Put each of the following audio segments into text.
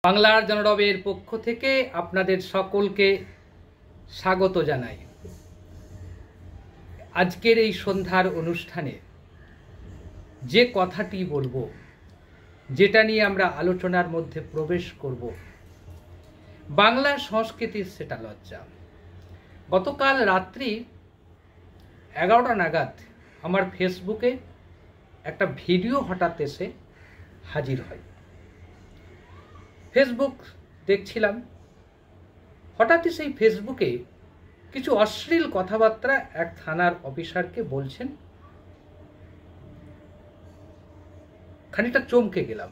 বাংলার জনরবের পক্ষ থেকে আপনাদের সকলকে স্বাগত জানাই। আজকের এই সন্ধ্যার অনুষ্ঠানে যে কথাটি বলবো, যেটা নিয়ে আমরা আলোচনার মধ্যে প্রবেশ করব, বাংলা সংস্কৃতির সেটা লজ্জা। গতকাল রাত্রি 11টা নাগাদ আমার ফেসবুকে একটা ভিডিও হঠাৎ এসে হাজির হয়। ফেসবুক দেখছিলাম, হঠাৎই সেই ফেসবুকে কিছু অশ্লীল কথাবার্তা এক থানার অফিসারকে বলছেন। খানিকটা চমকে গেলাম।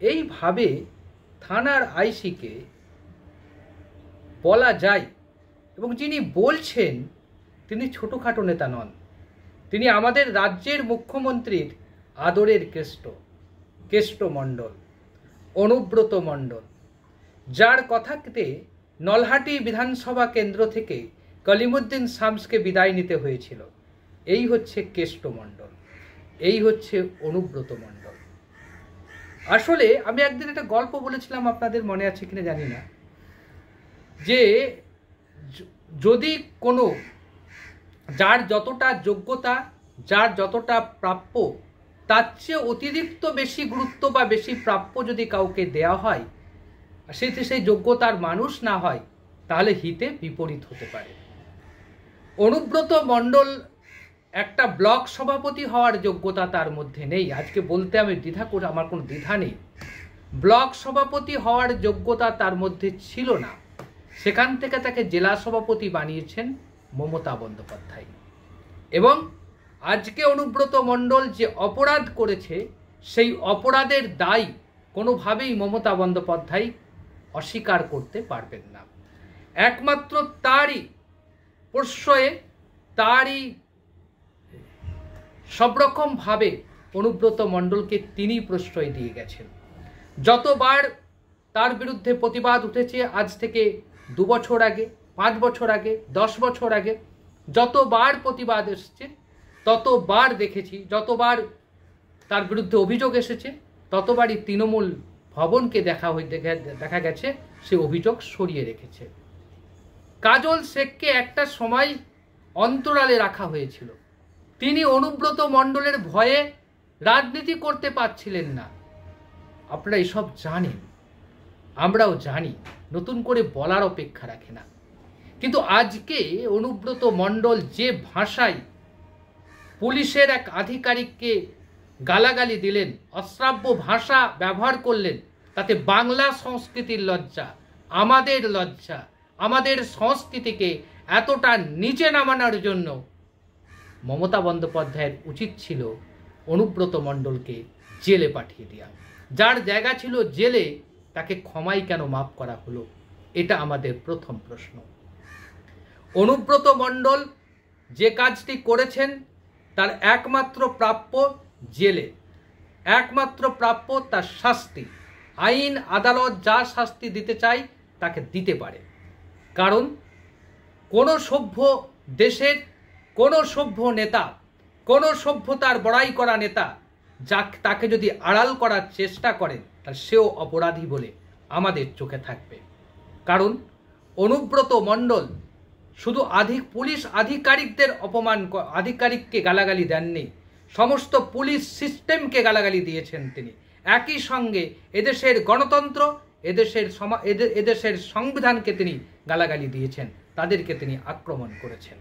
এইভাবে থানার আইসিকে বলা যায়, এবং যিনি বলছেন তিনি ছোটোখাটো নেতা নন, তিনি আমাদের রাজ্যের মুখ্যমন্ত্রীর আদরের কেষ্ট মণ্ডল, অনুব্রত মণ্ডল, যার কথাতে নলহাটি বিধানসভা কেন্দ্র থেকে কলিমুদ্দিন শামসকে বিদায় নিতে হয়েছিল। এই হচ্ছে কেষ্ট মণ্ডল, এই হচ্ছে অনুব্রত মণ্ডল। আসলে আমি একদিন একটা গল্প বলেছিলাম, আপনাদের মনে আছে কিনা জানি না, যে যদি কোনো যার যতটা যোগ্যতা, যার যতটা প্রাপ্য, তার চেয়ে অতিরিক্ত বেশি গুরুত্ব বা বেশি প্রাপ্য যদি কাউকে দেয়া হয়, সেই যোগ্যতার মানুষ না হয়, তাহলে হিতে বিপরীত হতে পারে। অনুব্রত মণ্ডল একটা ব্লক সভাপতি হওয়ার যোগ্যতা তার মধ্যে নেই। আজকে বলতে আমি আমার কোনো দ্বিধা নেই। ব্লক সভাপতি হওয়ার যোগ্যতা তার মধ্যে ছিল না। সেখান থেকে তাকে জেলা সভাপতি বানিয়েছেন মমতা বন্দ্যোপাধ্যায়। এবং আজকে অনুব্রত মণ্ডল যে অপরাধ করেছে, সেই অপরাধের দায় কোনোভাবেই মমতা বন্দ্যোপাধ্যায় অস্বীকার করতে পারবেন না। একমাত্র তারই প্রশ্রয়ে, তারই সব রকমভাবে অনুব্রত মণ্ডলকে তিনি প্রশ্রয় দিয়ে গেছেন। যতবার তার বিরুদ্ধে প্রতিবাদ উঠেছে, আজ থেকে 2 বছর আগে, 5 বছর আগে, 10 বছর আগে, যতবার প্রতিবাদ এসেছে, ততবার দেখেছি, যতবার তার বিরুদ্ধে অভিযোগ এসেছে, ততবারই তৃণমূল ভবনকে দেখা গেছে সে অভিযোগ সরিয়ে রেখেছে। কাজল শেখকে একটা সময় অন্তরালে রাখা হয়েছিল। তিনি অনুব্রত মণ্ডলের ভয়ে রাজনীতি করতে পারছিলেন না। আপনারা এসব জানেন, আমরাও জানি, নতুন করে বলার অপেক্ষা রাখে না। কিন্তু আজকে অনুব্রত মণ্ডল যে ভাষায় পুলিশের এক আধিকারিককে গালাগালি দিলেন, অশ্রাব্য ভাষা ব্যবহার করলেন, তাতে বাংলা সংস্কৃতির লজ্জা, আমাদের লজ্জা, আমাদের সংস্কৃতিকে এতটা নিচে নামানোর জন্য মমতা বন্দ্যোপাধ্যায়ের উচিত ছিল অনুব্রত মণ্ডলকে জেলে পাঠিয়ে দেওয়া। যার জায়গা ছিল জেলে, তাকে ক্ষমাই কেন মাফ করা হলো? এটা আমাদের প্রথম প্রশ্ন। অনুব্রত মণ্ডল যে কাজটি করেছেন, তার একমাত্র প্রাপ্য জেলে, একমাত্র প্রাপ্য তার শাস্তি। আইন আদালত যা শাস্তি দিতে চায় তাকে দিতে পারে। কারণ কোনো সভ্য দেশের কোনো সভ্য নেতা, কোনো সভ্যতার বড়াই করা নেতা তাকে যদি আড়াল করার চেষ্টা করেন, তাহলে সেও অপরাধী বলে আমাদের চোখে থাকবে। কারণ অনুব্রত মণ্ডল শুধু পুলিশ আধিকারিককে গালাগালি দেননি, সমস্ত পুলিশ সিস্টেমকে গালাগালি দিয়েছেন তিনি। একই সঙ্গে এদেশের গণতন্ত্র, এদেশের সংবিধানকে তিনি গালাগালি দিয়েছেন, তাদেরকে তিনি আক্রমণ করেছেন।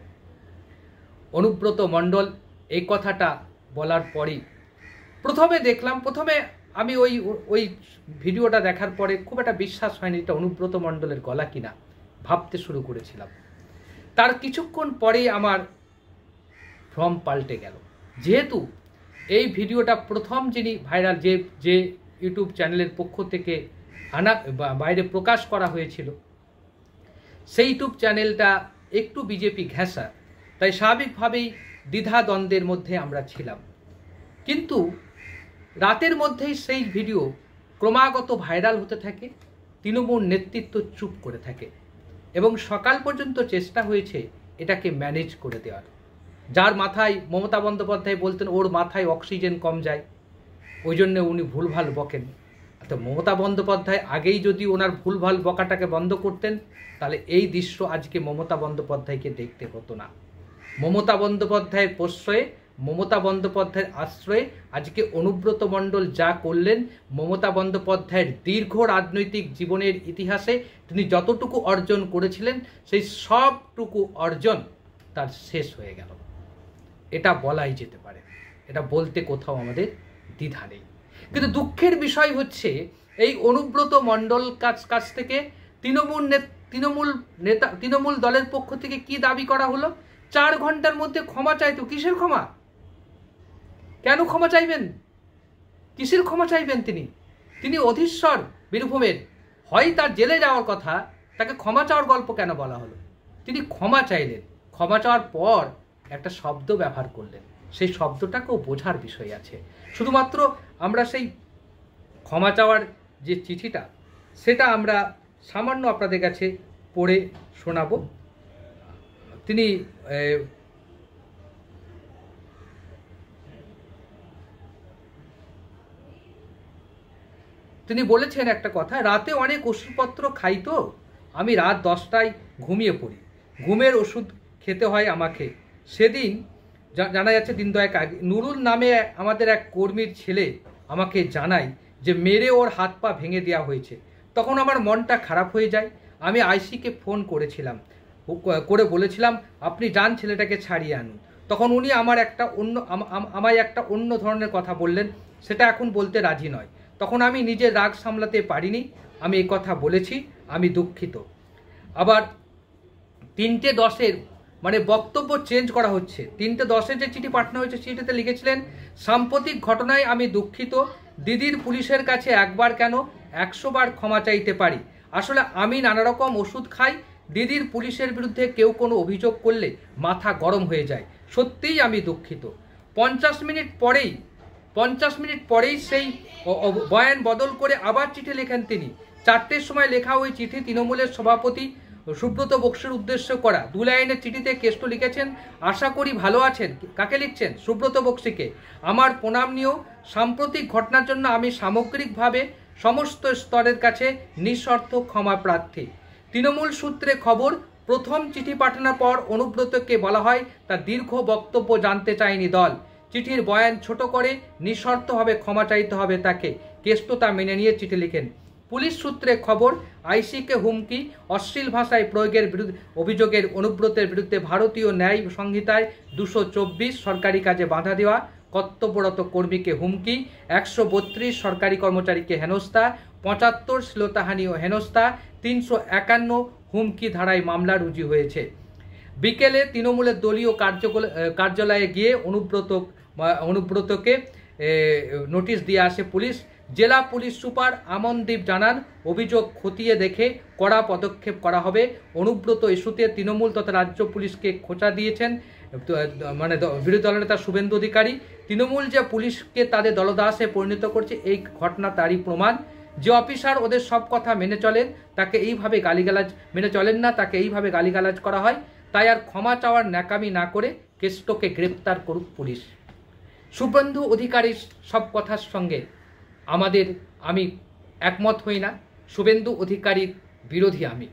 অনুব্রত মণ্ডল এই কথাটা বলার পরই প্রথমে আমি ওই ভিডিওটা দেখার পরে খুব একটা বিশ্বাস হয়নি এটা অনুব্রত মণ্ডলের গলা কিনা, ভাবতে শুরু করেছিলাম। তার কিছুক্ষণ পরেই আমার ভ্রম পাল্টে গেল। যেহেতু এই ভিডিওটা প্রথম যিনি ভাইরাল, যে ইউটিউব চ্যানেলের পক্ষ থেকে বাইরে প্রকাশ করা হয়েছিল, সেই ইউটিউব চ্যানেলটা একটু বিজেপি ঘেঁষা, তাই স্বাভাবিকভাবেই দ্বিধাদ্বন্দ্বের মধ্যে আমরা ছিলাম। কিন্তু রাতের মধ্যেই সেই ভিডিও ক্রমাগত ভাইরাল হতে থাকে, তৃণমূল নেতৃত্ব চুপ করে থাকে, এবং সকাল পর্যন্ত চেষ্টা হয়েছে এটাকে ম্যানেজ করে দেওয়ার। যার মাথায় মমতা বন্দ্যোপাধ্যায় বলতেন ওর মাথায় অক্সিজেন কম যায়, ওই জন্য উনি ভুলভাল বকেন। তো মমতা বন্দ্যোপাধ্যায় আগেই যদি ওনার ভুলভাল বকাটাকে বন্ধ করতেন, তাহলে এই দৃশ্য আজকে মমতা বন্দ্যোপাধ্যায়কে দেখতে হতো না। মমতা বন্দ্যোপাধ্যায়ের প্রশ্রয়ে, মমতা বন্দ্যোপাধ্যায়ের আশ্রয়ে আজকে অনুব্রত মণ্ডল যা করলেন, মমতা বন্দ্যোপাধ্যায়ের দীর্ঘ রাজনৈতিক জীবনের ইতিহাসে তিনি যতটুকু অর্জন করেছিলেন, সেই সবটুকু অর্জন তার শেষ হয়ে গেল। এটা বলাই যেতে পারে, এটা বলতে কোথাও আমাদের দ্বিধা নেই। কিন্তু দুঃখের বিষয় হচ্ছে এই অনুব্রত মণ্ডল কাছ থেকে তৃণমূল দলের পক্ষ থেকে কি দাবি করা হলো? 4 ঘন্টার মধ্যে ক্ষমা চাইতো। কিসের ক্ষমা? কেন ক্ষমা চাইবেন? কিসের ক্ষমা চাইবেন তিনি অধীশ্বর বীরভূমের, হয় তার জেলে যাওয়ার কথা, তাকে ক্ষমা চাওয়ার গল্প কেন বলা হলো? তিনি ক্ষমা চাইলেন, ক্ষমা চাওয়ার পর একটা শব্দ ব্যবহার করলেন, সেই শব্দটাকেও বোঝার বিষয় আছে। শুধুমাত্র আমরা সেই ক্ষমা চাওয়ার যে চিঠিটা, সেটা আমরা সামান্য আপনাদের কাছে পড়ে শোনাবো। তিনি বলেছেন একটা কথা, রাতে অনেক ওষুধপত্র খাই তো, আমি রাত 10টায় ঘুমিয়ে পড়ি, ঘুমের ওষুধ খেতে হয় আমাকে। সেদিন জানা যাচ্ছে দিন 2 আগে নুরুল নামে আমাদের এক কর্মীর ছেলে আমাকে জানায় যে মেরে ওর হাত পা ভেঙে দেওয়া হয়েছে। তখন আমার মনটা খারাপ হয়ে যায়। আমি আইসিকে ফোন করে বলেছিলাম আপনি যান ছেলেটাকে ছাড়িয়ে আনুন। তখন উনি আমায় একটা অন্য ধরনের কথা বললেন, সেটা এখন বলতে রাজি নয়। তখন আমি নিজের রাগ সামলাতে পারিনি, আমি এই কথা বলেছি, আমি দুঃখিত। আবার 3:10 মানে বক্তব্য চেঞ্জ করা হচ্ছে। 3:10 যে চিঠি পাঠানো হয়েছে, চিঠিতে লিখেছিলেন সাম্প্রতিক ঘটনায় আমি দুঃখিত, দিদির পুলিশের কাছে একবার কেন 100 বার ক্ষমা চাইতে পারি। আসলে আমি নানা রকম ওষুধ খাই, দিদির পুলিশের বিরুদ্ধে কেউ কোনো অভিযোগ করলে মাথা গরম হয়ে যায়, সত্যিই আমি দুঃখিত। 50 মিনিট পরেই সেই বয়ান বদল করে আবার চিঠি লেখেন তিনি। 4টের সময় লেখা ওই চিঠি তৃণমূলের সভাপতি সুব্রত বক্সির উদ্দেশ্য করা। 2 লাইনের চিঠিতে কেষ্ট লিখেছেন আশা করি ভালো আছেন। কাকে লিখছেন? সুব্রত বক্সিকে। আমার প্রণাম নিয়েও সাম্প্রতিক ঘটনার জন্য আমি সামগ্রিকভাবে সমস্ত স্তরের কাছে নিঃশর্ত ক্ষমা প্রার্থী। তৃণমূল সূত্রে খবর, প্রথম চিঠি পাঠানোর পর অনুব্রতকে বলা হয় তার দীর্ঘ বক্তব্য জানতে চায়নি দল। চিঠির বয়ান ছোট করে নিঃশর্তভাবে ক্ষমা চাইতে হবে তাকে। কেষ্ট তা মেনে নিয়ে চিঠি লিখেন। পুলিশ সূত্রে খবর, আইসিকে হুমকি, অশ্লীল ভাষায় প্রয়োগের অভিযোগের অনুব্রতের বিরুদ্ধে ভারতীয় ন্যায় সংহিতায় 224 সরকারি কাজে বাধা দেওয়া, কর্তব্যরত কর্মীকে হুমকি, 132 সরকারি কর্মচারীকে হেনস্থা, 75 শ্লীলতাহানি ও হেনস্থা, 351 হুমকি ধারায় মামলা রুজু হয়েছে। বিকেলে তৃণমূলের দলীয় কার্যালয়ে গিয়ে অনুব্রতকে নোটিশ দিয়ে আসে পুলিশ। জেলা পুলিশ সুপার আমনদীপ জানান অভিযোগ খতিয়ে দেখে কড়া পদক্ষেপ করা হবে। অনুব্রত ইস্যুতে তৃণমূল তথা রাজ্য পুলিশকে খোঁচা দিয়েছেন মানে বিরোধী দলনেতা শুভেন্দু অধিকারী। তৃণমূল যে পুলিশকে তাদের দলদাসে পরিণত করছে, এই ঘটনা তারই প্রমাণ। যে অফিসার ওদের সব কথা মেনে চলেন তাকে এইভাবে তাকে এইভাবে গালিগালাজ করা হয়। তাই আর ক্ষমা চাওয়ার ন্যাকামি না করে কেষ্টকে গ্রেপ্তার করুক পুলিশ। শুভেন্দু অধিকারীর সব কথার সঙ্গে আমি একমত হই না। শুভেন্দু অধিকারীর বিরোধী আমি।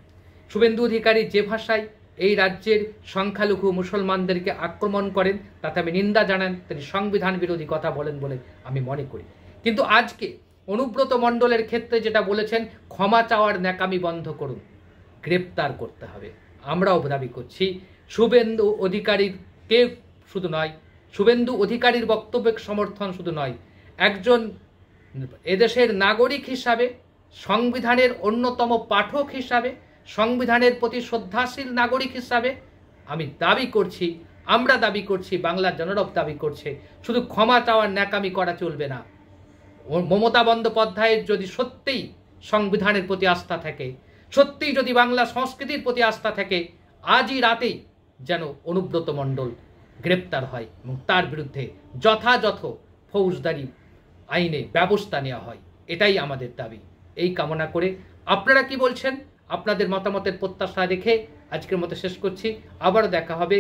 শুভেন্দু অধিকারী যে ভাষায় এই রাজ্যের সংখ্যালঘু মুসলমানদেরকে আক্রমণ করেন তাতে আমি নিন্দা জানান, তিনি সংবিধান বিরোধী কথা বলেন বলে আমি মনে করি। কিন্তু আজকে অনুব্রত মণ্ডলের ক্ষেত্রে যেটা বলেছেন, ক্ষমা চাওয়ার ন্যাকামি বন্ধ করুন, গ্রেপ্তার করতে হবে। আমরাও দাবি করছি শুভেন্দু অধিকারীকে শুধু নয়, শুভেন্দু অধিকারীর বক্তব্যের সমর্থন শুধু নয়, একজন এদেশের নাগরিক হিসাবে, সংবিধানের অন্যতম পাঠক হিসাবে, সংবিধানের প্রতি শ্রদ্ধাশীল নাগরিক হিসাবে আমরা দাবি করছি, বাংলার জনরব দাবি করছে, শুধু ক্ষমা চাওয়ার ন্যাকামি করা চলবে না। মমতা বন্দ্যোপাধ্যায়ের যদি সত্যিই সংবিধানের প্রতি আস্থা থাকে, সত্যিই যদি বাংলা সংস্কৃতির প্রতি আস্থা থাকে, আজই রাতেই যেন অনুব্রত মণ্ডল গ্রেপ্তার হয় এবং তার বিরুদ্ধে যথাযথ ফৌজদারি আইনে ব্যবস্থা নেওয়া হয়। এটাই আমাদের দাবি। এই কামনা করে আপনারা কি বলছেন, আপনাদের মতামতের প্রত্যাশা রেখে আজকের মতো শেষ করছি। আবারও দেখা হবে।